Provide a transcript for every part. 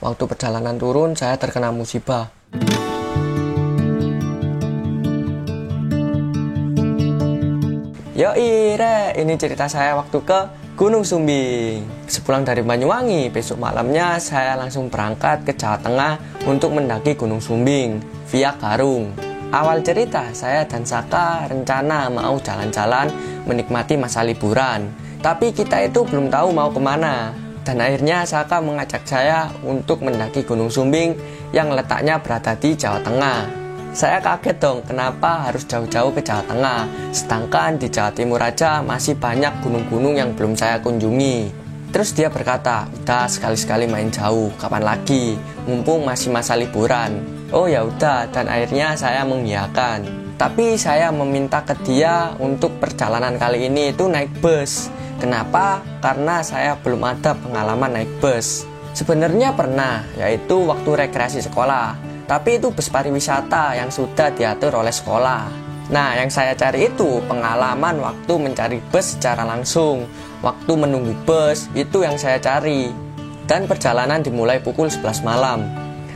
waktu perjalanan turun saya terkena musibah. Yoi, ini cerita saya waktu ke Gunung Sumbing. Sepulang dari Banyuwangi, besok malamnya saya langsung berangkat ke Jawa Tengah untuk mendaki Gunung Sumbing via Garung. Awal cerita, saya dan Saka rencana mau jalan-jalan menikmati masa liburan. Tapi kita itu belum tahu mau kemana. Dan akhirnya Saka mengajak saya untuk mendaki Gunung Sumbing yang letaknya berada di Jawa Tengah. Saya kaget dong, kenapa harus jauh-jauh ke Jawa Tengah, sedangkan di Jawa Timur aja masih banyak gunung-gunung yang belum saya kunjungi. Terus dia berkata, udah sekali-sekali main jauh, kapan lagi, mumpung masih masa liburan. Oh ya udah, dan akhirnya saya mengiyakan. Tapi saya meminta ke dia untuk perjalanan kali ini itu naik bus. Kenapa? Karena saya belum ada pengalaman naik bus. Sebenarnya pernah, yaitu waktu rekreasi sekolah. Tapi itu bus pariwisata yang sudah diatur oleh sekolah. Nah, yang saya cari itu pengalaman waktu mencari bus secara langsung. Waktu menunggu bus, itu yang saya cari. Dan perjalanan dimulai pukul 11 malam.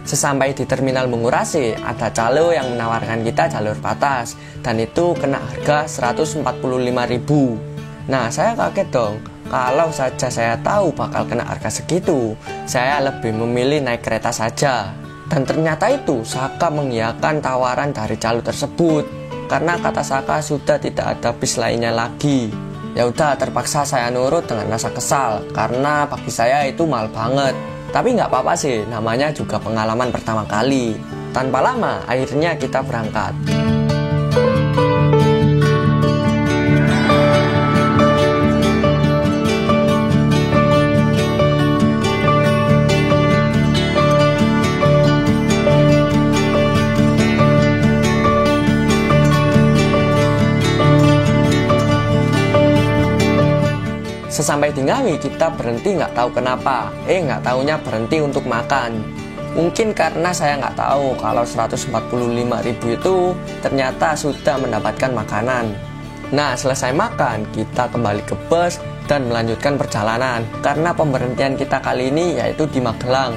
Sesampai di terminal Bungurasi, ada calo yang menawarkan kita jalur batas. Dan itu kena harga 145.000. Nah, saya kaget dong. Kalau saja saya tahu bakal kena harga segitu, saya lebih memilih naik kereta saja. Dan ternyata itu Saka mengiyakan tawaran dari jalur tersebut karena kata Saka sudah tidak ada bis lainnya lagi. Ya udah, terpaksa saya nurut dengan rasa kesal karena bagi saya itu mahal banget. Tapi nggak apa-apa sih, namanya juga pengalaman pertama kali. Tanpa lama akhirnya kita berangkat. Sesampai di Ngawi kita berhenti nggak tahu kenapa. Nggak taunya berhenti untuk makan. Mungkin karena saya nggak tahu kalau 145.000 itu ternyata sudah mendapatkan makanan. Nah, selesai makan kita kembali ke bus dan melanjutkan perjalanan. Karena pemberhentian kita kali ini yaitu di Magelang.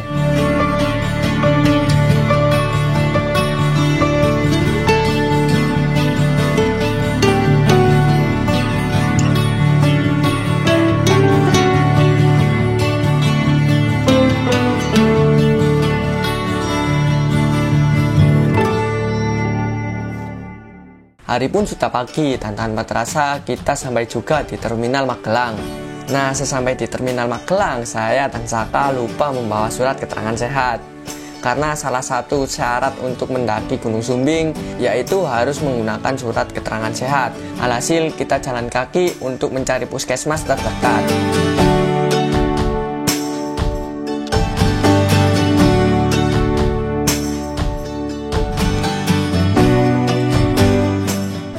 Hari pun sudah pagi dan tanpa terasa kita sampai juga di Terminal Magelang. Nah, sesampai di Terminal Magelang, saya dan Saka lupa membawa surat keterangan sehat. Karena salah satu syarat untuk mendaki Gunung Sumbing yaitu harus menggunakan surat keterangan sehat. Alhasil kita jalan kaki untuk mencari puskesmas terdekat.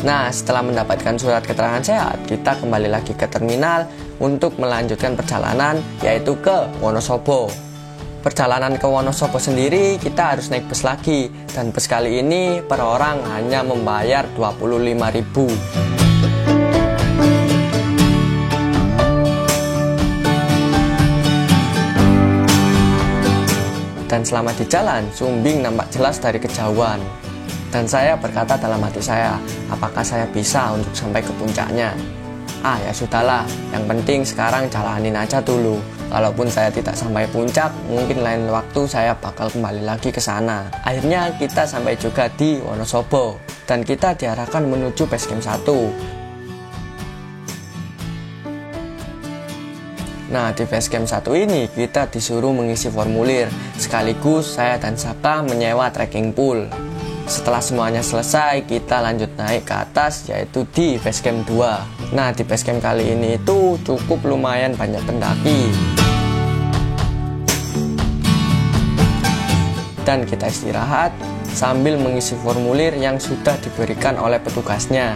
Nah, setelah mendapatkan surat keterangan sehat, kita kembali lagi ke terminal untuk melanjutkan perjalanan, yaitu ke Wonosobo. Perjalanan ke Wonosobo sendiri, kita harus naik bus lagi. Dan bus kali ini per orang hanya membayar 25.000. Dan selama di jalan, Sumbing nampak jelas dari kejauhan. Dan saya berkata dalam hati saya, apakah saya bisa untuk sampai ke puncaknya? Ya sudahlah, yang penting sekarang jalanin aja dulu. Kalaupun saya tidak sampai puncak, mungkin lain waktu saya bakal kembali lagi ke sana. Akhirnya kita sampai juga di Wonosobo, dan kita diarahkan menuju basecamp 1. Nah, di basecamp 1 ini kita disuruh mengisi formulir, sekaligus saya dan Saka menyewa trekking pool. Setelah semuanya selesai, kita lanjut naik ke atas, yaitu di basecamp 2. Nah, di basecamp kali ini itu cukup lumayan banyak pendaki. Dan kita istirahat sambil mengisi formulir yang sudah diberikan oleh petugasnya.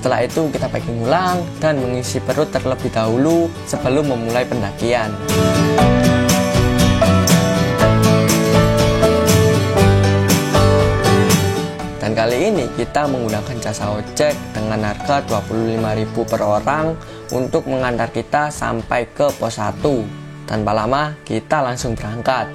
Setelah itu kita packing ulang dan mengisi perut terlebih dahulu sebelum memulai pendakian. Dan Dan kali ini kita menggunakan jasa ojek dengan harga 25.000 per orang untuk mengantar kita sampai ke pos 1. Tanpa lama, kita langsung berangkat.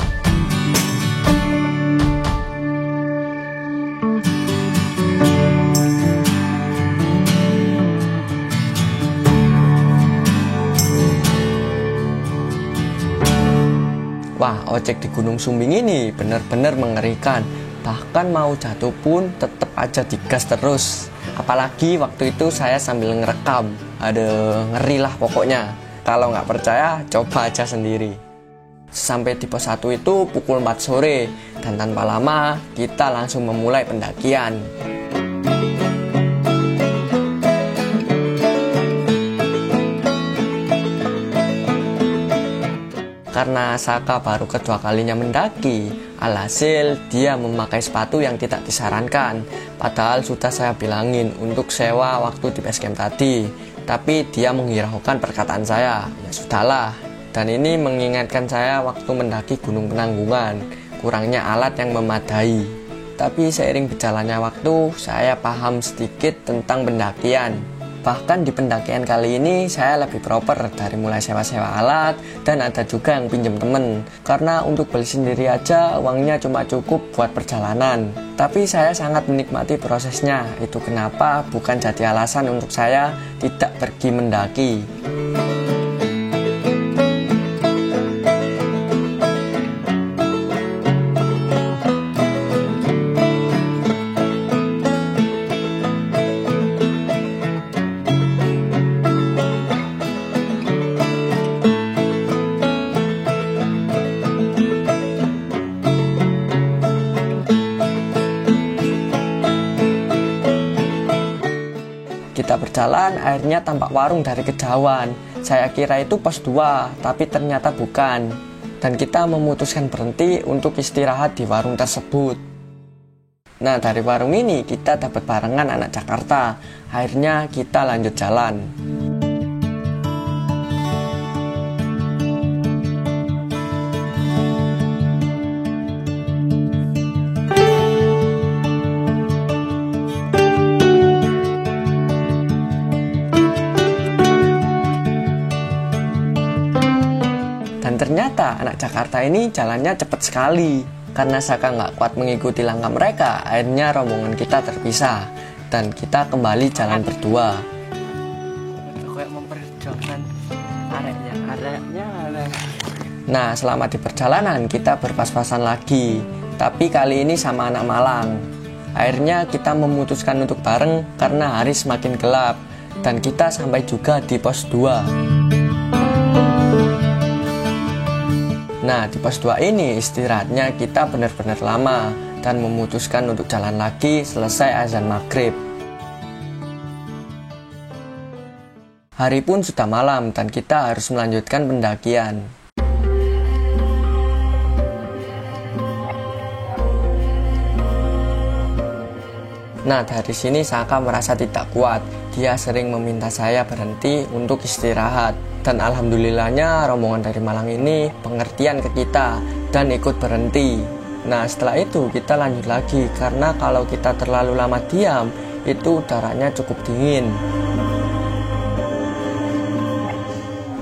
Wah, ojek di Gunung Sumbing ini benar-benar mengerikan. Bahkan mau jatuh pun tetap aja digas terus. Apalagi waktu itu saya sambil ngerekam. Aduh, ngeri lah pokoknya. Kalau nggak percaya, coba aja sendiri. Sampai di pos 1 itu pukul 4 sore. Dan tanpa lama, kita langsung memulai pendakian. Karena Saka baru kedua kalinya mendaki, alhasil dia memakai sepatu yang tidak disarankan. Padahal sudah saya bilangin untuk sewa waktu di base camp tadi. Tapi dia menghiraukan perkataan saya. Ya sudahlah. Dan ini mengingatkan saya waktu mendaki Gunung Penanggungan. Kurangnya alat yang memadai. Tapi seiring berjalannya waktu, saya paham sedikit tentang pendakian. Bahkan di pendakian kali ini saya lebih proper dari mulai sewa-sewa alat dan ada juga yang pinjam temen. Karena untuk beli sendiri aja uangnya cuma cukup buat perjalanan. Tapi saya sangat menikmati prosesnya. Itu kenapa bukan jadi alasan untuk saya tidak pergi mendaki. Kita berjalan, akhirnya tampak warung dari kejauhan. Saya kira itu pos 2, tapi ternyata bukan. Dan kita memutuskan berhenti untuk istirahat di warung tersebut. Nah, dari warung ini kita dapat barengan anak Jakarta. Akhirnya kita lanjut jalan. Dan ternyata anak Jakarta ini jalannya cepat sekali. Karena Saka nggak kuat mengikuti langkah mereka, akhirnya rombongan kita terpisah. Dan kita kembali jalan berdua. Nah, selama di perjalanan kita berpas-pasan lagi. Tapi kali ini sama anak Malang. Akhirnya kita memutuskan untuk bareng karena hari semakin gelap. Dan kita sampai juga di pos 2. Nah, di pos 2 ini istirahatnya kita benar-benar lama dan memutuskan untuk jalan lagi selesai azan maghrib. Hari pun sudah malam dan kita harus melanjutkan pendakian. Nah, dari sini Saka merasa tidak kuat. Dia sering meminta saya berhenti untuk istirahat. Dan alhamdulillahnya rombongan dari Malang ini pengertian ke kita dan ikut berhenti. Nah, setelah itu kita lanjut lagi karena kalau kita terlalu lama diam, itu udaranya cukup dingin.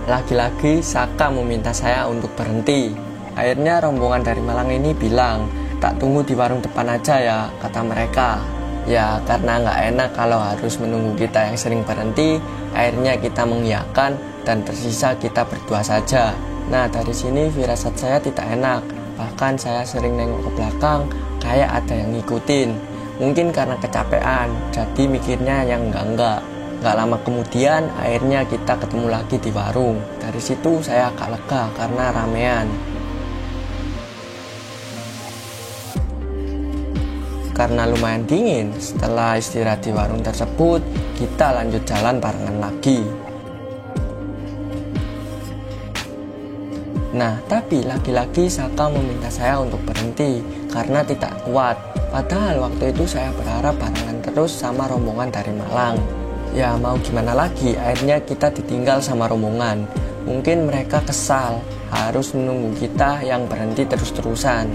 Lagi-lagi Saka meminta saya untuk berhenti. Akhirnya rombongan dari Malang ini bilang, "Tak tunggu di warung depan aja ya," kata mereka. Ya, karena nggak enak kalau harus menunggu kita yang sering berhenti, akhirnya kita mengiyakan dan tersisa kita berdua saja. Nah, dari sini firasat saya tidak enak. Bahkan saya sering nengok ke belakang, kayak ada yang ngikutin. Mungkin karena kecapean, jadi mikirnya yang enggak. Nggak lama kemudian, akhirnya kita ketemu lagi di warung. Dari situ saya agak lega karena ramean. Karena lumayan dingin, setelah istirahat di warung tersebut, kita lanjut jalan barengan lagi. Nah, tapi lagi-lagi Saka meminta saya untuk berhenti karena tidak kuat. Padahal waktu itu saya berharap barengan terus sama rombongan dari Malang. Ya mau gimana lagi, akhirnya kita ditinggal sama rombongan. Mungkin mereka kesal, harus menunggu kita yang berhenti terus-terusan.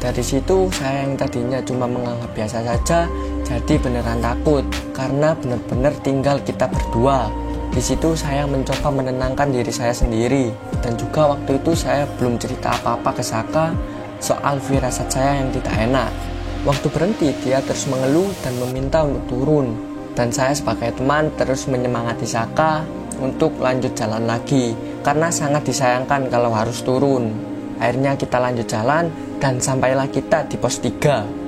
Dari situ saya yang tadinya cuma menganggap biasa saja, Jadi beneran takut, karena bener-bener tinggal kita berdua. Di situ saya mencoba menenangkan diri saya sendiri, dan juga waktu itu saya belum cerita apa-apa ke Saka soal firasat saya yang tidak enak. Waktu berhenti, dia terus mengeluh dan meminta untuk turun, dan saya sebagai teman terus menyemangati Saka untuk lanjut jalan lagi, karena sangat disayangkan kalau harus turun. Akhirnya kita lanjut jalan, dan sampailah kita di pos 3.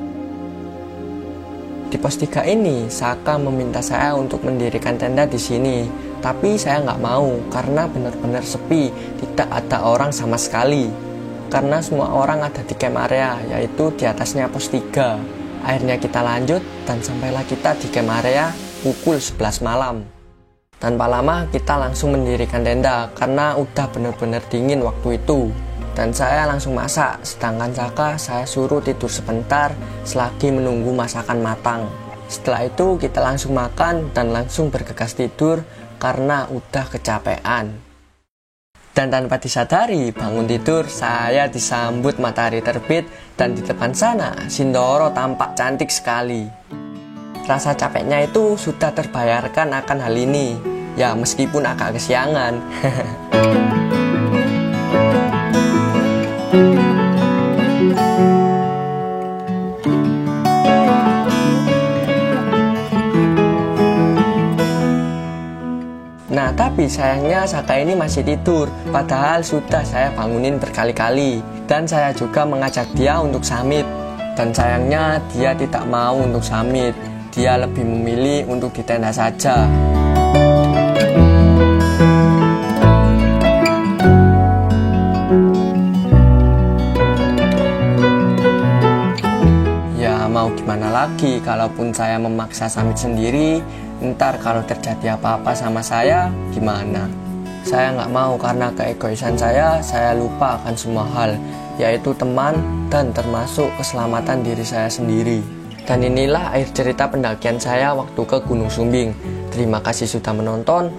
Di pos 3 ini, Saka meminta saya untuk mendirikan tenda di sini. Tapi saya nggak mau, karena benar-benar sepi, tidak ada orang sama sekali. Karena semua orang ada di camp area, yaitu di atasnya pos 3. Akhirnya kita lanjut, dan sampailah kita di camp area pukul 11 malam. Tanpa lama, kita langsung mendirikan tenda, karena udah benar-benar dingin waktu itu. Dan saya langsung masak, sedangkan Saka saya suruh tidur sebentar selagi menunggu masakan matang. Setelah itu kita langsung makan dan langsung bergegas tidur karena udah kecapean. Dan tanpa disadari, bangun tidur saya disambut matahari terbit, dan di depan sana Sindoro tampak cantik sekali. Rasa capeknya itu sudah terbayarkan akan hal ini, ya meskipun agak kesiangan. Nah, tapi sayangnya Saka ini masih tidur, padahal sudah saya bangunin berkali-kali. Dan saya juga mengajak dia untuk summit. Dan sayangnya dia tidak mau untuk summit. Dia lebih memilih untuk di tenda saja. Ya mau gimana lagi, kalaupun saya memaksa summit sendiri, ntar kalau terjadi apa-apa sama saya, gimana? Saya nggak mau, karena keegoisan saya lupa akan semua hal, yaitu teman dan termasuk keselamatan diri saya sendiri. Dan inilah akhir cerita pendakian saya waktu ke Gunung Sumbing. Terima kasih sudah menonton.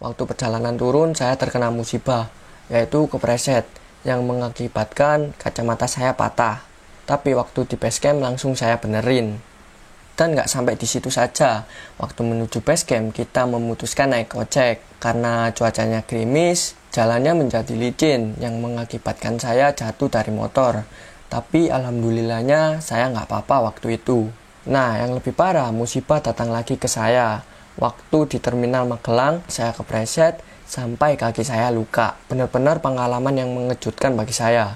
Waktu perjalanan turun, saya terkena musibah, yaitu kepleset, yang mengakibatkan kacamata saya patah. Tapi waktu di base camp langsung saya benerin. Dan nggak sampai di situ saja. Waktu menuju base camp, kita memutuskan naik ojek. Karena cuacanya gerimis, jalannya menjadi licin, yang mengakibatkan saya jatuh dari motor. Tapi alhamdulillahnya saya nggak apa-apa waktu itu. Nah, yang lebih parah, musibah datang lagi ke saya. Waktu di terminal Magelang, saya kepleset sampai kaki saya luka. Benar-benar pengalaman yang mengejutkan bagi saya.